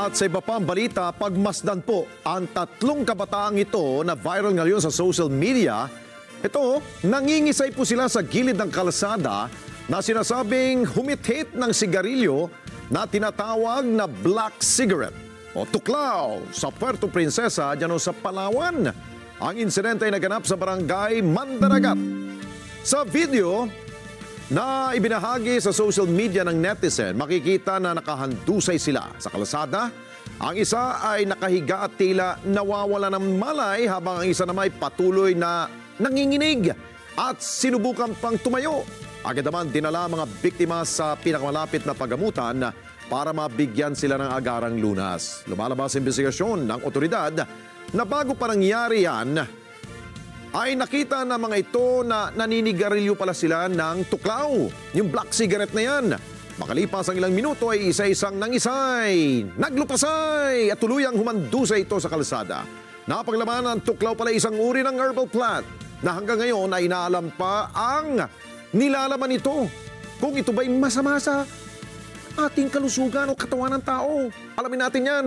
At sa iba pang balita, pagmasdan po ang tatlong kabataang ito na viral ngayon sa social media. Ito, nangingisay po sila sa gilid ng kalsada na sinasabing humithit ng sigarilyo na tinatawag na black cigarette o tuklaw sa Puerto Princesa, dyan sa Palawan. Ang insidente ay naganap sa barangay Mandaragat. Sa video na ibinahagi sa social media ng netizen, makikita na nakahandusay sila sa kalsada. Ang isa ay nakahiga at tila nawawala ng malay habang ang isa naman ay patuloy na nanginginig at sinubukan pang tumayo. Agad naman dinala mga biktima sa pinakamalapit na pagamutan para mabigyan sila ng agarang lunas. Lumalabas sa investigasyon ng otoridad na bago pa nangyari yan, ay nakita na mga ito na naninigarilyo pala sila ng tuklaw, yung black cigarette na yan. Makalipas ang ilang minuto ay isa-isang nangisay, naglupasay at tuluyang humandusay ito sa kalsada. Napaglaman ng tuklaw pala isang uri ng herbal plant na hanggang ngayon ay inaalam pa ang nilalaman nito. Kung ito ba'y masama sa ating kalusugan o katawan ng tao. Alamin natin yan.